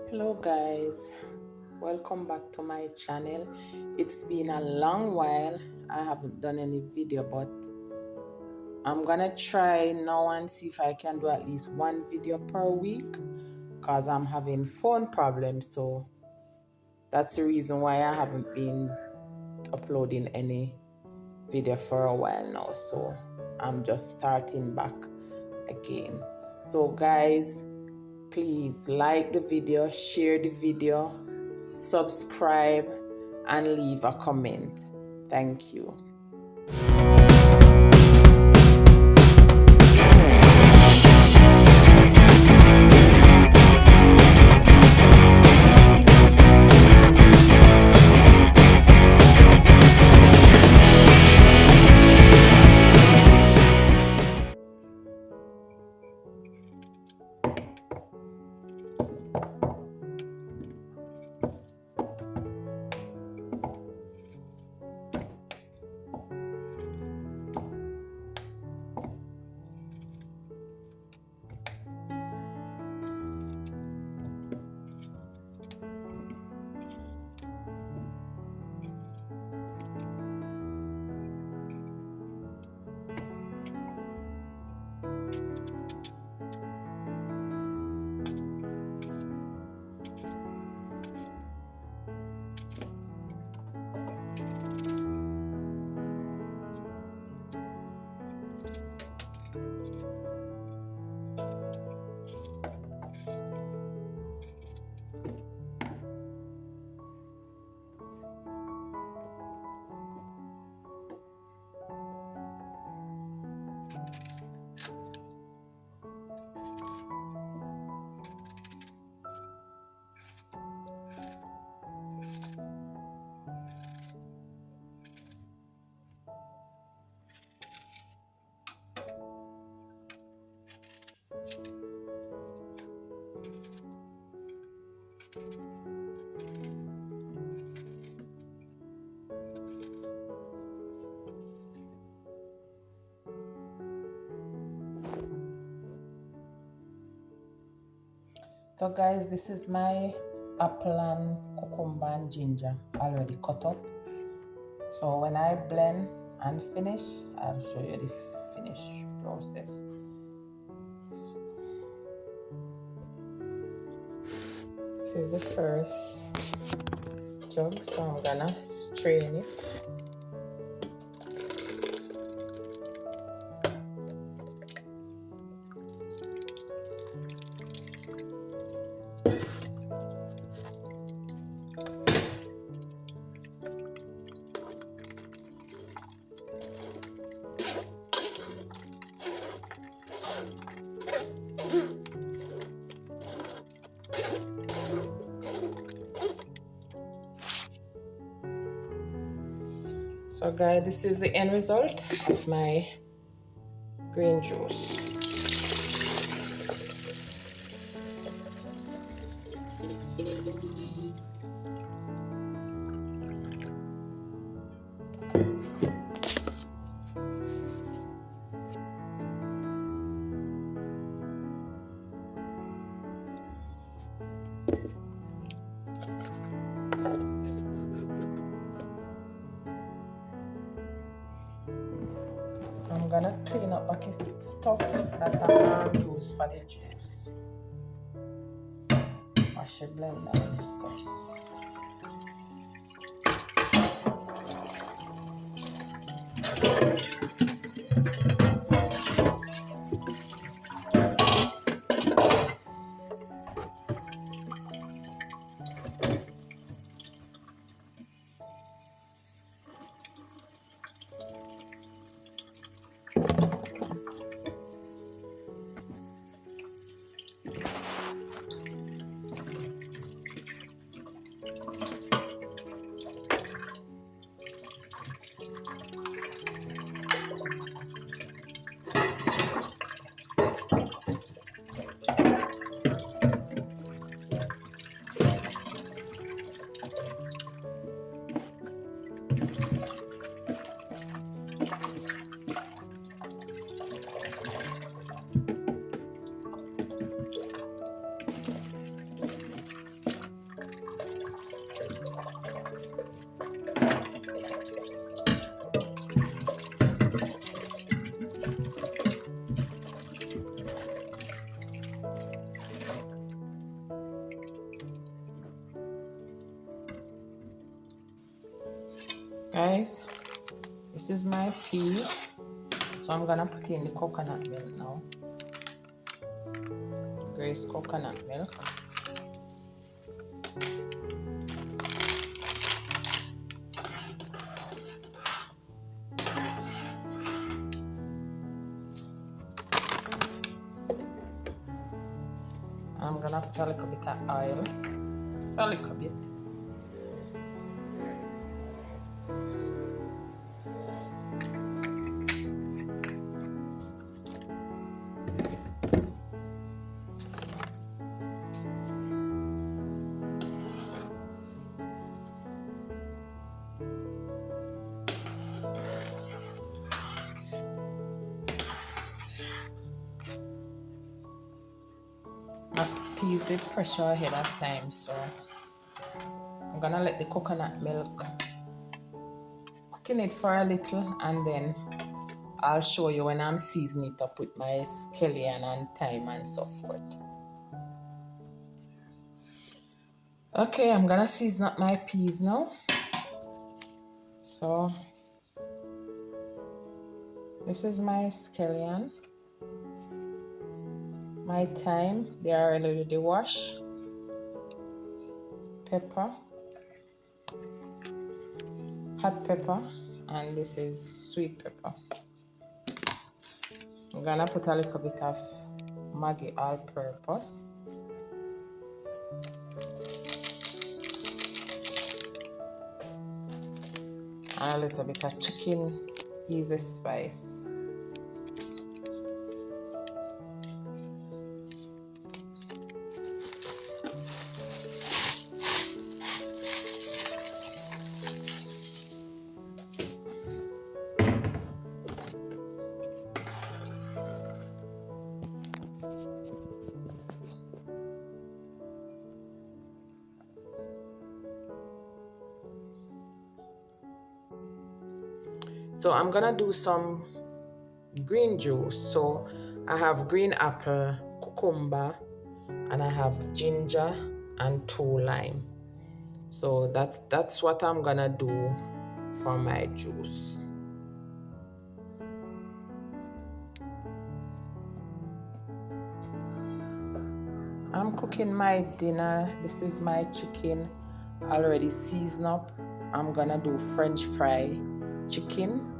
Hello guys, welcome back to my channel. It's been a long while. I haven't done any video, but I'm gonna try now and see if I can do at least one video per week because I'm having phone problems. So that's the reason why I haven't been uploading any video for a while now. So I'm just starting back again. So guys, please like the video, share the video, subscribe, and leave a comment. Thank you. So guys, this is my apple and cucumber and ginger already cut up. So when I blend and finish, I'll show you the finished process. This is the first jug, so I'm gonna strain it. So guys, this is the end result of my green juice. I'm gonna clean up back his stuff that I use for the juice. Wash the blender and stuff. Guys, this is my peas. So I'm gonna put in the coconut milk now. Grace coconut milk. I'm gonna put a little bit of oil, just a little bit. My peas did pressure ahead of time, so I'm gonna let the coconut milk cook in it for a little, and then I'll show you when I'm seasoning it up with my scallion and thyme and so forth. Okay, I'm gonna season up my peas now. So this is my scallion, my thyme, they are already washed, pepper, hot pepper, and this is sweet pepper. I'm gonna put a little bit of Maggi all-purpose. And a little bit of chicken easy spice. So I'm gonna do some green juice. So I have green apple, cucumber, and I have ginger and 2 lime. So that's what I'm gonna do for my juice. I'm cooking my dinner. This is my chicken already seasoned up. I'm gonna do French fry chicken.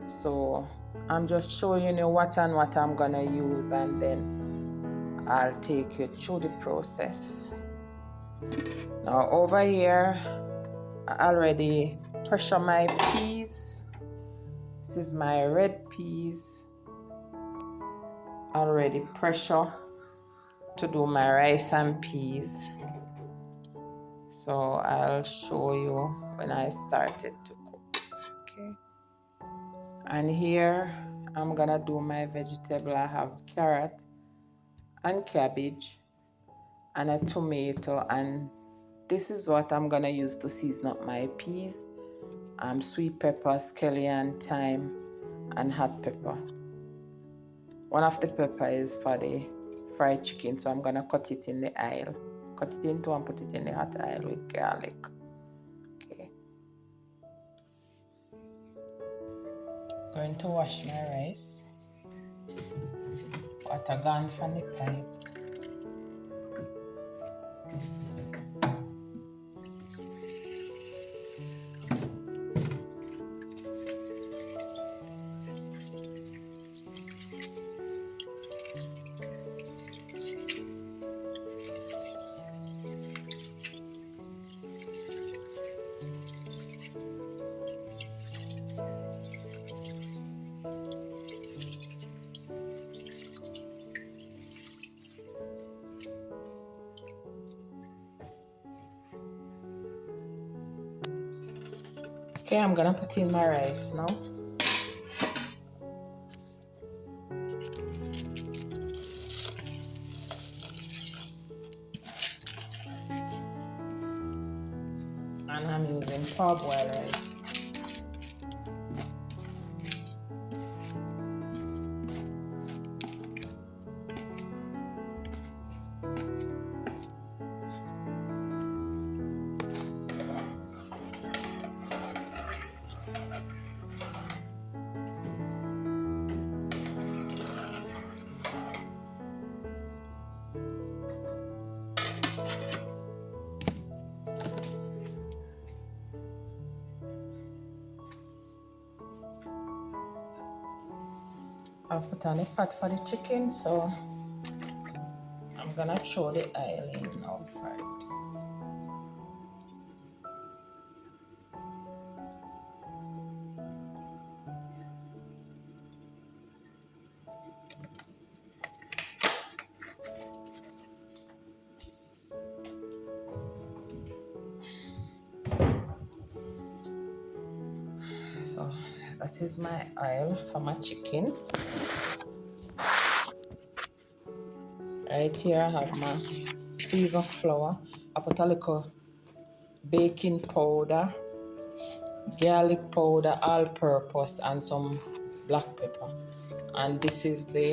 So I'm just showing you what and what I'm gonna use, and then I'll take you through the process. Now over here, I already pressure my peas. This is my red peas. Already pressure to do my rice and peas. So I'll show you when I started to cook. Okay. And here I'm gonna do my vegetable. I have carrot and cabbage and a tomato, and this is what I'm gonna use to season up my peas. Sweet pepper, scallion, thyme, and hot pepper. One of the pepper is for the fried chicken, so I'm gonna cut it in the oil. Cut it into and put it in the hot oil with garlic. Okay. Going to wash my rice. Water gone from the pipe. Okay, I'm gonna put in my rice now. And I'm using parboiled rice. I've put on a pot for the chicken, so I'm gonna throw the oil in now for it. So that is my oil for my chicken. Right here I have my seasoned flour. I put a little baking powder, garlic powder, all-purpose, and some black pepper. And this is the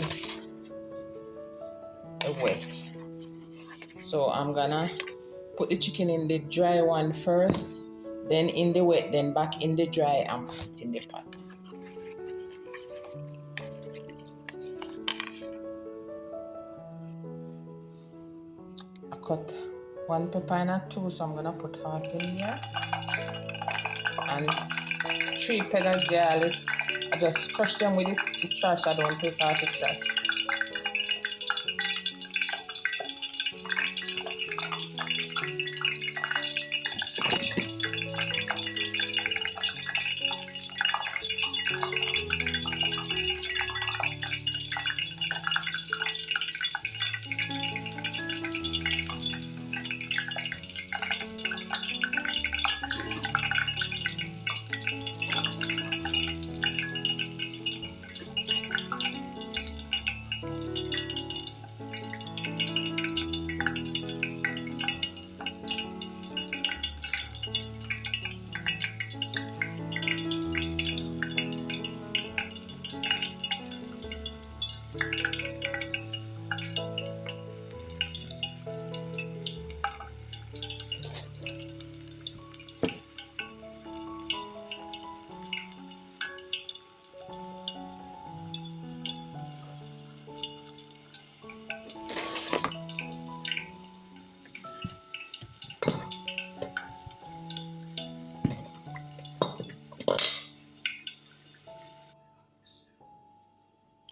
wet. So I'm gonna put the chicken in the dry one first, then in the wet, then back in the dry and put it in the pot. I cut one pepper in a two, so I'm gonna put half in here. And 3 peggers garlic. I just crush them with the trash. I don't take out the trash.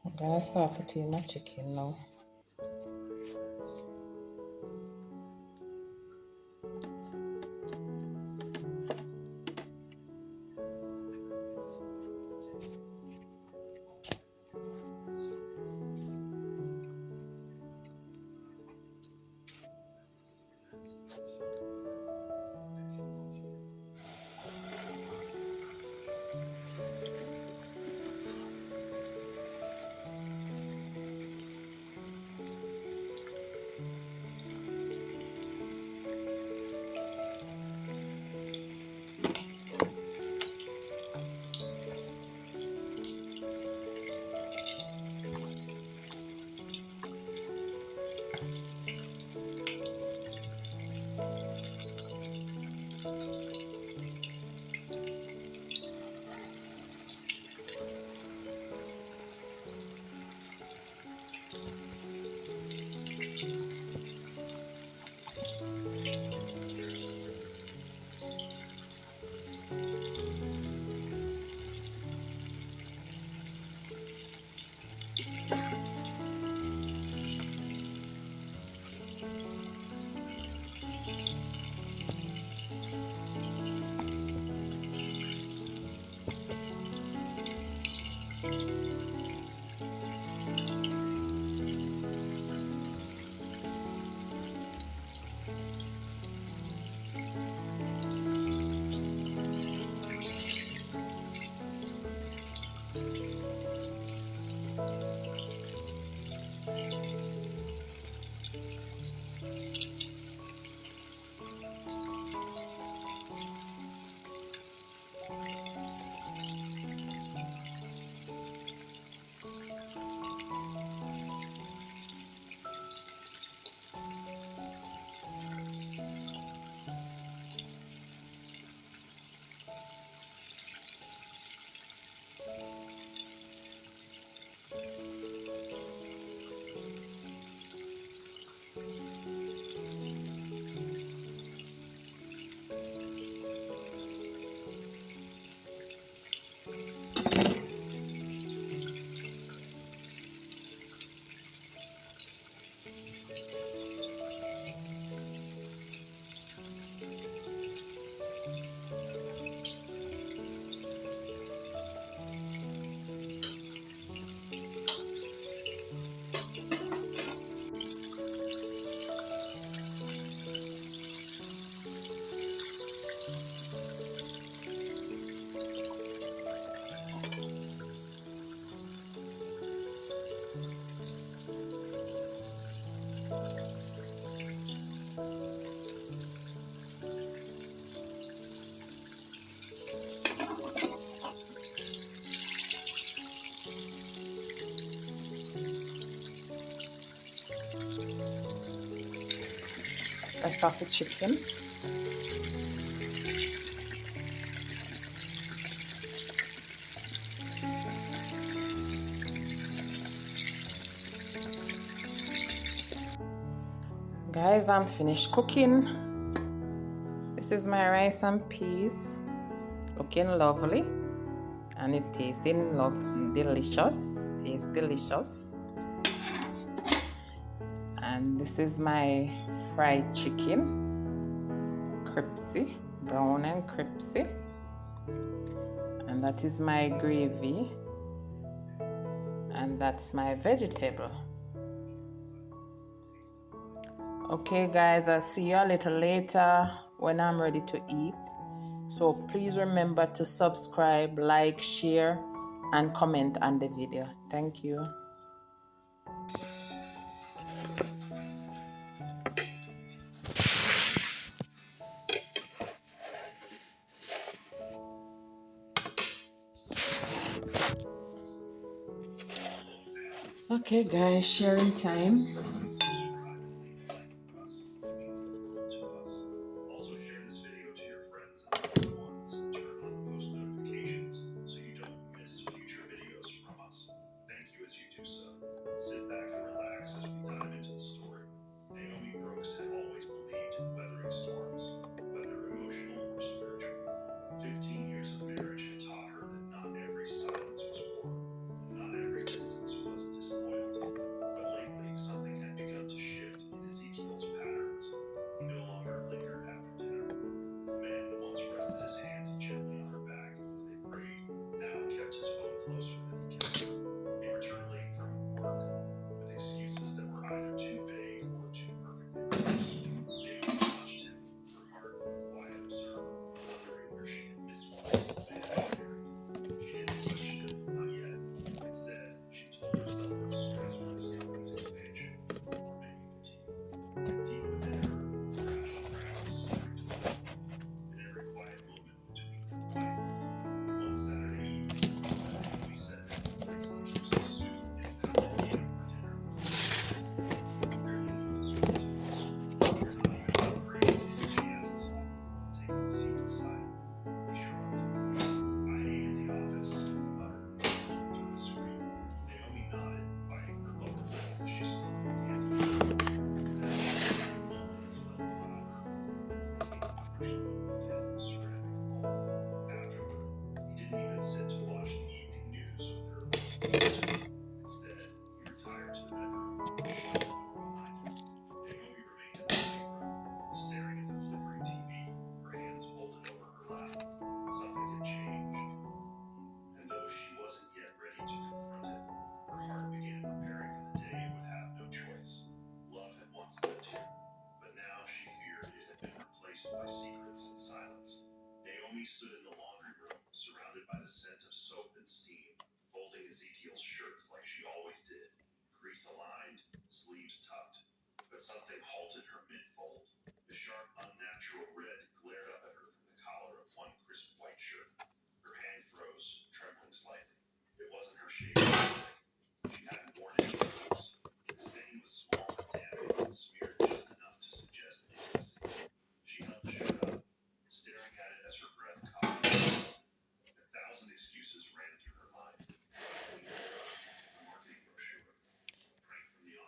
I'm gonna start putting my chicken now. That's off the chicken. Guys, I'm finished cooking. This is my rice and peas. Looking lovely. And it tasting delicious. Tastes delicious. And this is my fried chicken. Crispy. Brown and crispy. And that is my gravy. And that's my vegetable. Okay guys, I'll see you a little later when I'm ready to eat. So please remember to subscribe, like, share, and comment on the video. Thank you. Okay guys, sharing time.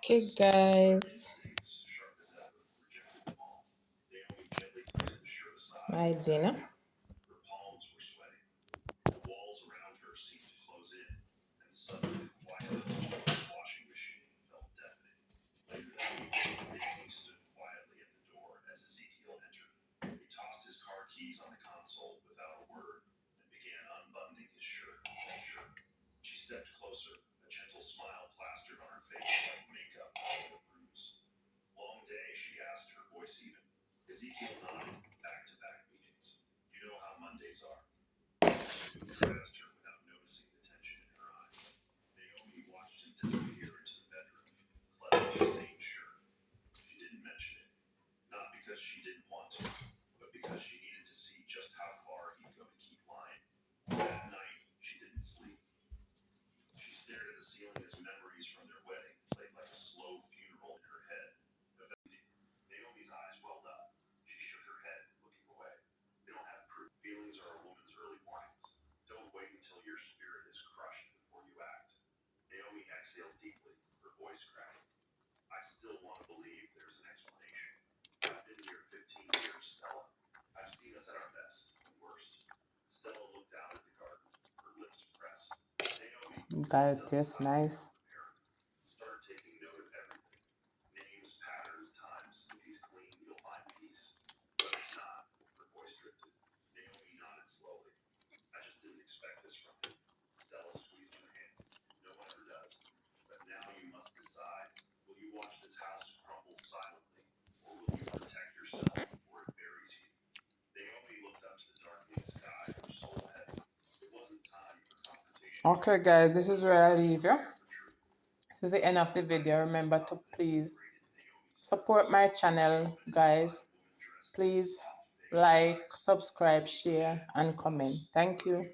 Okay guys, my dinner. Guys, it tastes nice. Okay guys, this is where I leave you. This is the end of the video. Remember to please support my channel, guys. Please like, subscribe, share, and comment. Thank you.